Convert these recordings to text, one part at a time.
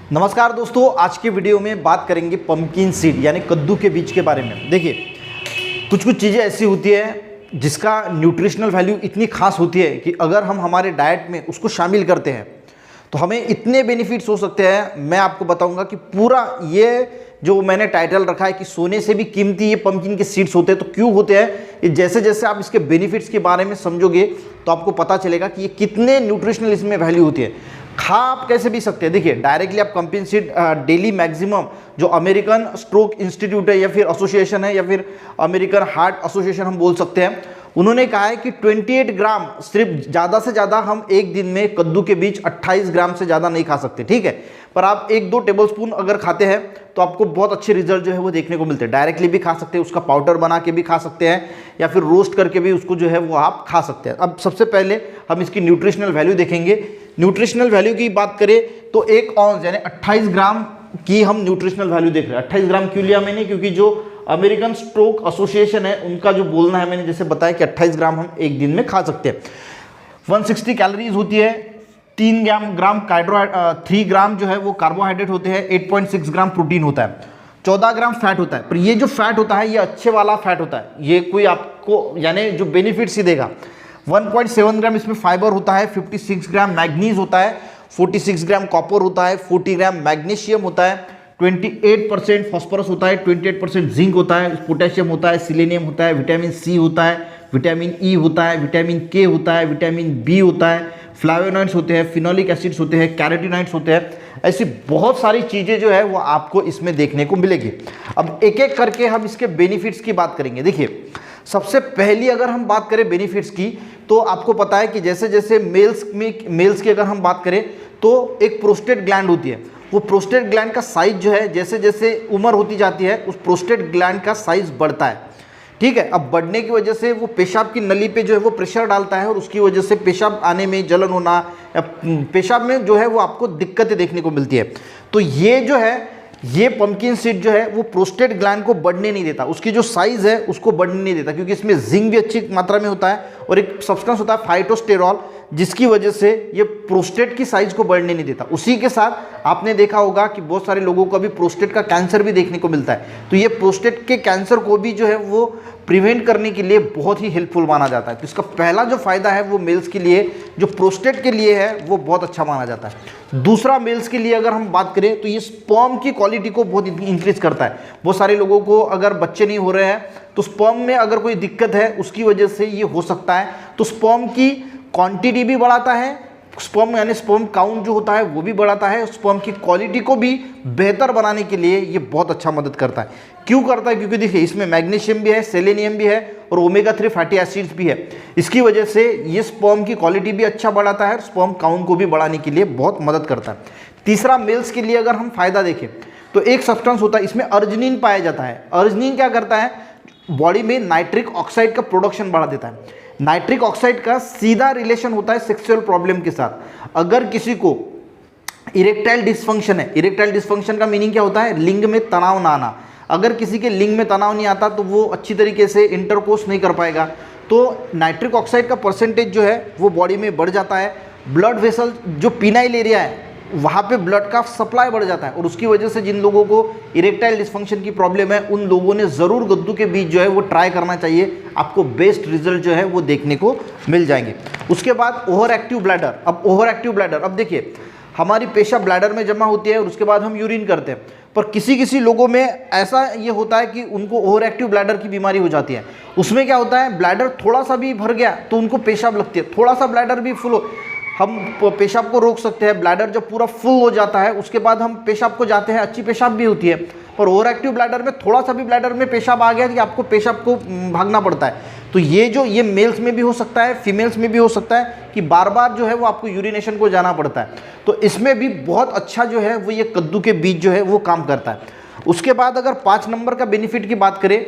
नमस्कार दोस्तों, आज के वीडियो में बात करेंगे पंपकिन सीड यानी कद्दू के बीज के बारे में। देखिए, कुछ कुछ चीज़ें ऐसी होती है जिसका न्यूट्रिशनल वैल्यू इतनी खास होती है कि अगर हम हमारे डाइट में उसको शामिल करते हैं तो हमें इतने बेनिफिट्स हो सकते हैं। मैं आपको बताऊंगा कि पूरा ये जो मैंने टाइटल रखा है कि सोने से भी कीमती ये पंपकिन के सीड्स होते हैं, तो क्यों होते हैं ये, जैसे जैसे आप इसके बेनिफिट्स के बारे में समझोगे तो आपको पता चलेगा कि ये कितने न्यूट्रिशनल इसमें वैल्यू होती है। खा आप कैसे भी सकते हैं। देखिए, डायरेक्टली आप पंपकिन सीड डेली मैक्सिमम जो अमेरिकन स्ट्रोक इंस्टीट्यूट है या फिर एसोसिएशन है या फिर अमेरिकन हार्ट एसोसिएशन हम बोल सकते हैं, उन्होंने कहा है कि 28 ग्राम सिर्फ ज़्यादा से ज़्यादा हम एक दिन में कद्दू के बीज 28 ग्राम से ज़्यादा नहीं खा सकते। ठीक है, पर आप 1-2 टेबलस्पून अगर खाते हैं तो आपको बहुत अच्छे रिजल्ट जो है वो देखने को मिलते हैं। डायरेक्टली भी खा सकते हैं, उसका पाउडर बना के भी खा सकते हैं या फिर रोस्ट करके भी उसको जो है वो आप खा सकते हैं। अब सबसे पहले हम इसकी न्यूट्रिशनल वैल्यू देखेंगे। न्यूट्रिशनल वैल्यू की बात करें तो 1 औंस यानी 28 ग्राम की हम न्यूट्रिशनल वैल्यू देख रहे हैं। 28 ग्राम क्यों लिया मैंने, क्योंकि जो अमेरिकन स्ट्रोक एसोसिएशन है उनका जो बोलना है, मैंने जैसे बताया कि 28 ग्राम हम एक दिन में खा सकते हैं। 160 कैलोरीज होती है, 3 ग्राम 3 ग्राम जो है वो कार्बोहाइड्रेट होते हैं, 8.6 ग्राम प्रोटीन होता है, 14 ग्राम फैट होता है। पर ये जो फैट होता है ये अच्छे वाला फैट होता है, ये कोई आपको यानी जो बेनिफिट्स ही देगा। 1.7 ग्राम इसमें फाइबर होता है, 56 ग्राम मैग्नीज होता है, 46 ग्राम कॉपर होता है, 40 ग्राम मैग्नीशियम होता है, 28% फॉस्फोरस होता है, 28% जिंक होता है, पोटेशियम होता है, सिलेनियम होता है, विटामिन सी होता है, विटामिन ई होता है, विटामिन के होता है, विटामिन बी होता है, फ्लावोनॉइड्स होते हैं, फिनोलिक एसिड्स होते हैं, कैरोटीनॉइड्स होते हैं। ऐसी बहुत सारी चीज़ें जो है वो आपको इसमें देखने को मिलेगी। अब एक एक करके हम इसके बेनिफिट्स की बात करेंगे। देखिए, सबसे पहली अगर हम बात करें बेनिफिट्स की तो आपको पता है कि जैसे जैसे मेल्स की अगर हम बात करें तो एक प्रोस्टेट ग्लैंड होती है। वो प्रोस्टेट ग्लैंड का साइज जो है जैसे जैसे उम्र होती जाती है उस प्रोस्टेट ग्लैंड का साइज बढ़ता है। ठीक है, अब बढ़ने की वजह से वो पेशाब की नली पे जो है वो प्रेशर डालता है और उसकी वजह से पेशाब आने में जलन होना या पेशाब में जो है वो आपको दिक्कतें देखने को मिलती है। तो ये जो है ये पंपकिन सीड जो है वो प्रोस्टेट ग्लैंड को बढ़ने नहीं देता, उसकी जो साइज है उसको बढ़ने नहीं देता, क्योंकि इसमें जिंक भी अच्छी मात्रा में होता है और एक सब्सटेंस होता है फाइटोस्टेरॉल, जिसकी वजह से ये प्रोस्टेट की साइज को बढ़ने नहीं देता। उसी के साथ आपने देखा होगा कि बहुत सारे लोगों को अभी प्रोस्टेट का कैंसर भी देखने को मिलता है, तो ये प्रोस्टेट के कैंसर को भी जो है वो प्रिवेंट करने के लिए बहुत ही हेल्पफुल माना जाता है। तो इसका पहला जो फायदा है वो मेल्स के लिए, जो प्रोस्टेट के लिए है, वो बहुत अच्छा माना जाता है। दूसरा, मेल्स के लिए अगर हम बात करें तो ये स्पर्म की क्वालिटी को बहुत इंक्रीज करता है। बहुत सारे लोगों को अगर बच्चे नहीं हो रहे हैं तो स्पर्म में अगर कोई दिक्कत है उसकी वजह से ये हो सकता है, तो स्पर्म की क्वांटिटी भी बढ़ाता है, स्पर्म यानी स्पर्म काउंट जो होता है वो भी बढ़ाता है, स्पर्म की क्वालिटी को भी बेहतर बनाने के लिए ये बहुत अच्छा मदद करता है। क्यों करता है, क्योंकि देखिए इसमें मैग्नीशियम भी है, सेलेनियम भी है और ओमेगा 3 फैटी एसिड्स भी है। इसकी वजह से ये स्पर्म की क्वालिटी भी अच्छा बढ़ाता है और स्पर्म काउंट को भी बढ़ाने के लिए बहुत मदद करता है। तीसरा, मेल्स के लिए अगर हम फायदा देखें तो एक सब्सटेंस होता है, इसमें अर्जिनिन पाया जाता है। अर्जिनिन क्या करता है, बॉडी में नाइट्रिक ऑक्साइड का प्रोडक्शन बढ़ा देता है। नाइट्रिक ऑक्साइड का सीधा रिलेशन होता है सेक्सुअल प्रॉब्लम के साथ। अगर किसी को इरेक्टाइल डिस्फंक्शन है, इरेक्टाइल डिस्फंक्शन का मीनिंग क्या होता है, लिंग में तनाव ना आना। अगर किसी के लिंग में तनाव नहीं आता तो वो अच्छी तरीके से इंटरकोर्स नहीं कर पाएगा, तो नाइट्रिक ऑक्साइड का परसेंटेज जो है वो बॉडी में बढ़ जाता है। ब्लड वेसल जो पीनाइल एरिया है वहाँ पे ब्लड का सप्लाई बढ़ जाता है और उसकी वजह से जिन लोगों को इरेक्टाइल डिस्फंक्शन की प्रॉब्लम है उन लोगों ने ज़रूर कद्दू के बीज जो है वो ट्राई करना चाहिए, आपको बेस्ट रिजल्ट जो है वो देखने को मिल जाएंगे। उसके बाद ओवर एक्टिव ब्लैडर। अब ओवर एक्टिव ब्लैडर, अब देखिए हमारी पेशाब ब्लैडर में जमा होती है और उसके बाद हम यूरिन करते हैं, पर किसी किसी लोगों में ऐसा ये होता है कि उनको ओवर एक्टिव ब्लैडर की बीमारी हो जाती है। उसमें क्या होता है, ब्लैडर थोड़ा सा भी भर गया तो उनको पेशाब लगती है, थोड़ा सा ब्लैडर भी फुल हो, हम पेशाब को रोक सकते हैं। ब्लैडर जब पूरा फुल हो जाता है उसके बाद हम पेशाब को जाते हैं, अच्छी पेशाब भी होती है, पर ओवर एक्टिव ब्लैडर में थोड़ा सा भी ब्लैडर में पेशाब आ गया कि आपको पेशाब को भागना पड़ता है। तो ये मेल्स में भी हो सकता है, फीमेल्स में भी हो सकता है कि बार बार जो है वो आपको यूरिनेशन को जाना पड़ता है, तो इसमें भी बहुत अच्छा जो है वो ये कद्दू के बीज जो है वो काम करता है। उसके बाद अगर 5 नंबर का बेनिफिट की बात करें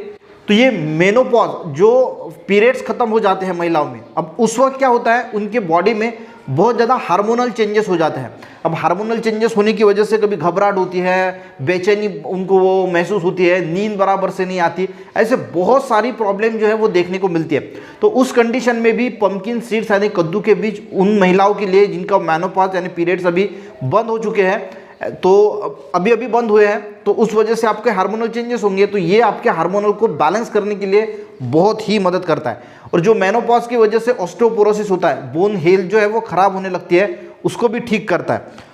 तो ये मेनोपॉज, जो पीरियड्स खत्म हो जाते हैं महिलाओं में, अब उस वक्त क्या होता है उनके बॉडी में बहुत ज़्यादा हार्मोनल चेंजेस हो जाते हैं। अब हार्मोनल चेंजेस होने की वजह से कभी घबराहट होती है, बेचैनी उनको वो महसूस होती है, नींद बराबर से नहीं आती, ऐसे बहुत सारी प्रॉब्लम जो है वो देखने को मिलती है। तो उस कंडीशन में भी पंपकिन सीड्स यानी कद्दू के बीज उन महिलाओं के लिए जिनका मेनोपॉज यानी पीरियड्स अभी बंद हो चुके हैं, तो अभी अभी बंद हुए हैं, तो उस वजह से आपके हार्मोनल चेंजेस होंगे, तो ये आपके हार्मोनल को बैलेंस करने के लिए बहुत ही मदद करता है। और जो मेनोपॉज की वजह से ऑस्टियोपोरोसिस होता है, बोन हेल्थ जो है वो खराब होने लगती है, उसको भी ठीक करता है।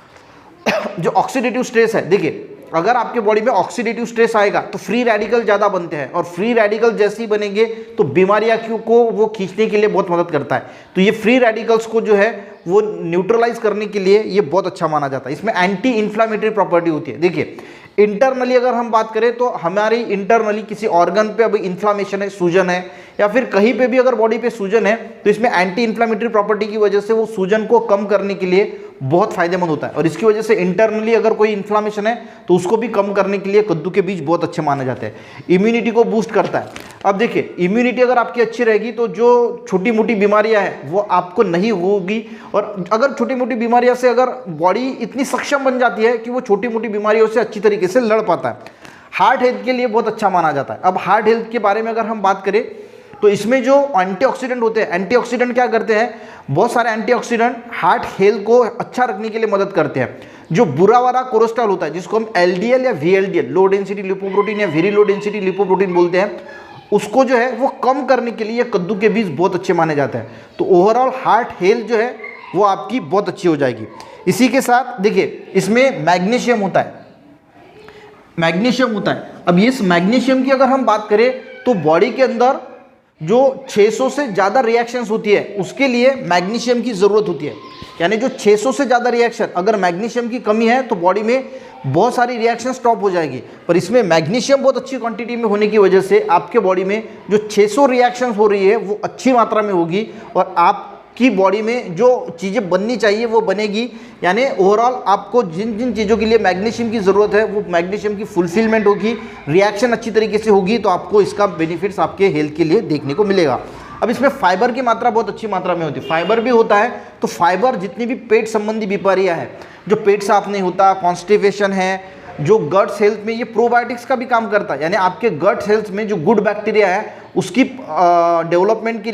जो ऑक्सीडेटिव स्ट्रेस है, देखिए अगर आपके बॉडी में ऑक्सीडेटिव स्ट्रेस आएगा तो फ्री रेडिकल ज़्यादा बनते हैं, और फ्री रेडिकल जैसे ही बनेंगे तो बीमारियां को वो खींचने के लिए बहुत मदद करता है। तो ये फ्री रेडिकल्स को जो है वो न्यूट्रलाइज करने के लिए ये बहुत अच्छा माना जाता है। इसमें एंटी इन्फ्लामेटरी प्रॉपर्टी होती है। देखिए इंटरनली अगर हम बात करें तो हमारी इंटरनली किसी ऑर्गन पे अभी इन्फ्लामेशन है, सूजन है, या फिर कहीं पे भी अगर बॉडी पे सूजन है, तो इसमें एंटी इन्फ्लामेटरी प्रॉपर्टी की वजह से वो सूजन को कम करने के लिए बहुत फायदेमंद होता है। और इसकी वजह से इंटरनली अगर कोई इन्फ्लामेशन है तो उसको भी कम करने के लिए कद्दू के बीज बहुत अच्छे माने जाते हैं। इम्यूनिटी को बूस्ट करता है। अब देखिए इम्यूनिटी अगर आपकी अच्छी रहेगी तो जो छोटी मोटी बीमारियां हैं वो आपको नहीं होगी, और अगर छोटी मोटी बीमारियां से अगर बॉडी इतनी सक्षम बन जाती है कि वो छोटी मोटी बीमारियों से अच्छी तरीके से लड़ पाता है। हार्ट हेल्थ के लिए बहुत अच्छा माना जाता है। अब हार्ट हेल्थ के बारे में अगर हम बात करें तो इसमें जो एंटीऑक्सीडेंट होते हैं, एंटीऑक्सीडेंट क्या करते हैं, बहुत सारे एंटीऑक्सीडेंट हार्ट हेल्थ को अच्छा रखने के लिए मदद करते हैं। जो बुरा वाला कोलेस्ट्रॉल होता है, जिसको हम एलडीएल या वीएलडीएल, लो डेंसिटी लिपोप्रोटीन या वेरी लो डेंसिटी लिपोप्रोटीन बोलते हैं, उसको जो है वो कम करने के लिए कद्दू के बीज बहुत अच्छे माने जाते हैं। तो ओवरऑल हार्ट हेल्थ जो है वो आपकी बहुत अच्छी हो जाएगी। इसी के साथ देखिए इसमें मैग्नीशियम होता है, मैग्नीशियम होता है। अब इस मैग्नीशियम की अगर हम बात करें तो बॉडी के अंदर जो 600 से ज़्यादा रिएक्शंस होती है उसके लिए मैग्नीशियम की ज़रूरत होती है। यानी जो 600 से ज़्यादा रिएक्शन, अगर मैग्नीशियम की कमी है तो बॉडी में बहुत सारी रिएक्शन स्टॉप हो जाएगी। पर इसमें मैग्नीशियम बहुत अच्छी क्वांटिटी में होने की वजह से आपके बॉडी में जो 600 रिएक्शंस हो रही है वो अच्छी मात्रा में होगी, और आपकी बॉडी में जो चीज़ें बननी चाहिए वो बनेगी। यानी ओवरऑल आपको जिन जिन चीज़ों के लिए मैग्नीशियम की ज़रूरत है वो मैग्नीशियम की फुलफिलमेंट होगी, रिएक्शन अच्छी तरीके से होगी, तो आपको इसका बेनिफिट्स आपके हेल्थ के लिए देखने को मिलेगा। अब इसमें फाइबर की मात्रा बहुत अच्छी मात्रा में होती है, फाइबर भी होता है। तो फाइबर जितनी भी पेट संबंधी बीमारियां हैं, जो पेट साफ नहीं होता, कॉन्स्टिपेशन है, जो गट्स हेल्थ में ये प्रोबायोटिक्स का भी काम करता है। यानी आपके गट्स हेल्थ में जो गुड बैक्टीरिया है उसकी डेवलपमेंट के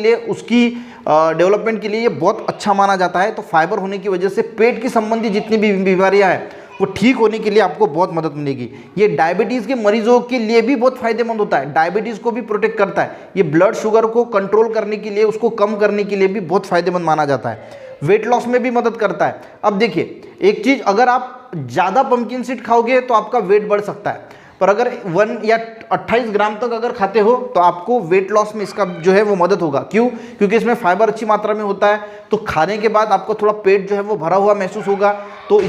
लिए ये बहुत अच्छा माना जाता है। तो फाइबर होने की वजह से पेट की संबंधी जितनी भी बीमारियां हैं वो ठीक होने के लिए आपको बहुत मदद मिलेगी। ये डायबिटीज़ के मरीजों के लिए भी बहुत फायदेमंद होता है, डायबिटीज़ को भी प्रोटेक्ट करता है। ये ब्लड शुगर को कंट्रोल करने के लिए, उसको कम करने के लिए भी बहुत फायदेमंद माना जाता है। वेट लॉस में भी मदद करता है। अब देखिए एक चीज़, अगर आप ज़्यादा पंपकिन सीड खाओगे तो आपका वेट बढ़ सकता है, पर अगर 1 या 28 ग्राम तक अगर खाते हो तो आपको वेट लॉस में इसका जो है वो मदद होगा। क्यों? क्योंकि इसमें फाइबर अच्छी मात्रा में होता है। तो खाने के बाद आपको थोड़ा पेट जो है वो भरा हुआ महसूस होगा, तो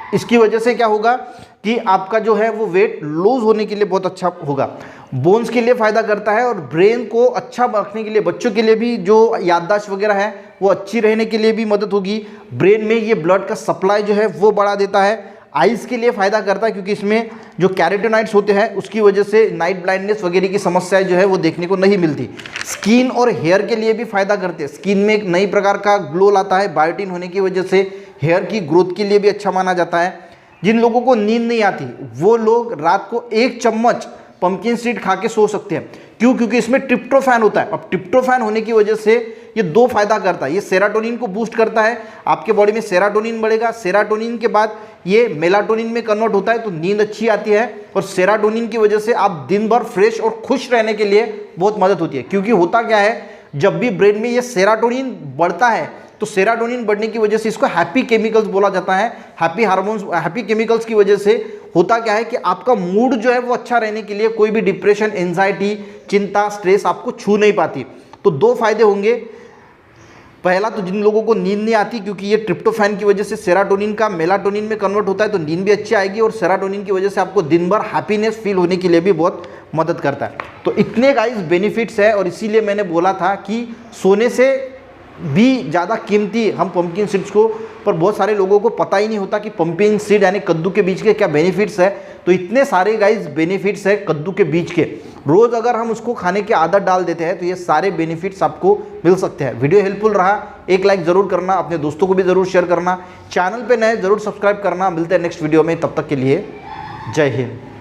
इसकी वजह से क्या होगा कि आपका जो है वो वेट लूज होने के लिए बहुत अच्छा होगा। बोन्स के लिए फ़ायदा करता है, और ब्रेन को अच्छा रखने के लिए, बच्चों के लिए भी जो याददाश्त वगैरह है वो अच्छी रहने के लिए भी मदद होगी। ब्रेन में ये ब्लड का सप्लाई जो है वो बढ़ा देता है। आइज़ के लिए फ़ायदा करता है, क्योंकि इसमें जो कैरोटीनॉइड्स होते हैं उसकी वजह से नाइट ब्लाइंडनेस वगैरह की समस्याएं जो है वो देखने को नहीं मिलती। स्किन और हेयर के लिए भी फ़ायदा करते हैं। स्किन में एक नई प्रकार का ग्लो लाता है, बायोटिन होने की वजह से हेयर की ग्रोथ के लिए भी अच्छा माना जाता है। जिन लोगों को नींद नहीं आती वो लोग रात को 1 चम्मच पंपकिन सीड खा के सो सकते हैं। क्यों? क्योंकि इसमें ट्रिप्टोफैन होता है। अब ट्रिप्टोफैन होने की वजह से ये 2 फायदा करता है। ये सेरोटोनिन को बूस्ट करता है, आपके बॉडी में सेरोटोनिन बढ़ेगा। सेरोटोनिन के बाद ये मेलाटोनिन में कन्वर्ट होता है, तो नींद अच्छी आती है। और सेरोटोनिन की वजह से आप दिन भर फ्रेश और खुश रहने के लिए बहुत मदद होती है। क्योंकि होता क्या है, जब भी ब्रेन में ये सेरोटोनिन बढ़ता है तो सेरोटोनिन बढ़ने की वजह से इसको हैप्पी केमिकल्स बोला जाता है। हैप्पी हार्मोन्स, हैप्पी केमिकल्स की वजह से होता क्या है कि आपका मूड जो है वो अच्छा रहने के लिए कोई भी डिप्रेशन, एंजाइटी, चिंता, स्ट्रेस आपको छू नहीं पाती। तो 2 फायदे होंगे। पहला तो जिन लोगों को नींद नहीं आती, क्योंकि ये ट्रिप्टोफैन की वजह से सेरोटोनिन का मेलाटोनिन में कन्वर्ट होता है, तो नींद भी अच्छी आएगी। और सेरोटोनिन की वजह से आपको दिन भर हैप्पीनेस फील होने के लिए भी बहुत मदद करता है। तो इतने गाइस बेनिफिट्स है, और इसीलिए मैंने बोला था कि सोने से भी ज़्यादा कीमती हम पंपकिन सीड्स को, पर बहुत सारे लोगों को पता ही नहीं होता कि पंपकिन सीड यानी कद्दू के बीज के क्या बेनिफिट्स है। तो इतने सारे गाइस बेनिफिट्स है कद्दू के बीज के, रोज़ अगर हम उसको खाने की आदत डाल देते हैं तो ये सारे बेनिफिट्स आपको मिल सकते हैं। वीडियो हेल्पफुल रहा, एक लाइक ज़रूर करना, अपने दोस्तों को भी ज़रूर शेयर करना, चैनल पे नए ज़रूर सब्सक्राइब करना। मिलते हैं नेक्स्ट वीडियो में, तब तक के लिए जय हिंद।